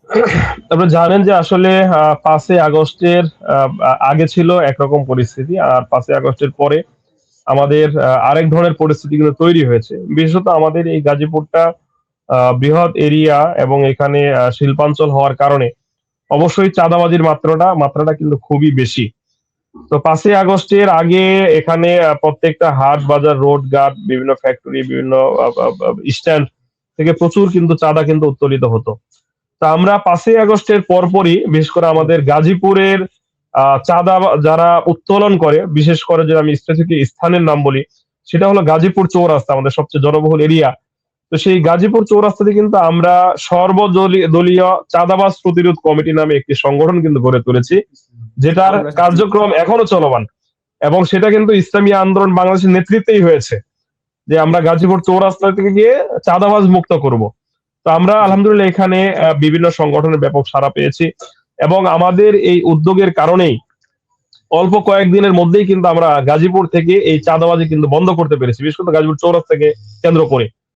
আপনারা জানেন যে আসলে ৫ই আগস্টের আগে ছিল একরকম পরিস্থিতি, আর ৫ই আগস্টের পরে আমাদের আরেক ধরনের পরিস্থিতি কিন্তু তৈরি হয়েছে। বিশেষত আমাদের এই গাজীপুরটা বৃহৎ এরিয়া এবং এখানে শিল্পাঞ্চল হওয়ার কারণে অবশ্যই চাঁদাবাজির মাত্রাটা কিন্তু খুবই বেশি। তো ৫ই আগস্টের আগে এখানে প্রত্যেকটা হাট, বাজার, রোড ঘাট, বিভিন্ন ফ্যাক্টরি, বিভিন্ন স্ট্যান্ড থেকে প্রচুর কিন্তু চাঁদা কিন্তু উত্তোলিত হতো। তা আমরা ৫ই আগস্টের পরপরই বিশেষ করে আমাদের গাজীপুরের চাঁদা যারা উত্তোলন করে, বিশেষ করে যদি আমি স্পেসিফিক স্থানের নাম বলি, সেটা হলো গাজীপুর চৌরাস্তা, আমাদের সবচেয়ে জনবহুল এরিয়া। তো সেই গাজীপুর চৌরাস্তাতে কিন্তু আমরা সর্বদলীয় চাঁদাবাজ প্রতিরোধ কমিটি নামে একটি সংগঠন কিন্তু গড়ে তুলেছি, যেটার কার্যক্রম এখনো চলমান, এবং সেটা কিন্তু ইসলামী আন্দোলন বাংলাদেশের নেতৃত্বেই হয়েছে, যে আমরা গাজীপুর চৌরাস্তা থেকে গিয়ে চাঁদাবাজ মুক্ত করব। তো আমরা আলহামদুলিল্লাহ এখানে বিভিন্ন সংগঠনের ব্যাপক সাড়া পেয়েছি, এবং আমাদের এই উদ্যোগের কারণেই অল্প কয়েকদিনের মধ্যেই কিন্তু আমরা গাজীপুর থেকে এই চাঁদাবাজি কিন্তু বন্ধ করতে পেরেছি, বিশেষ করে গাজীপুর চৌরাস্তাকে কেন্দ্র করে।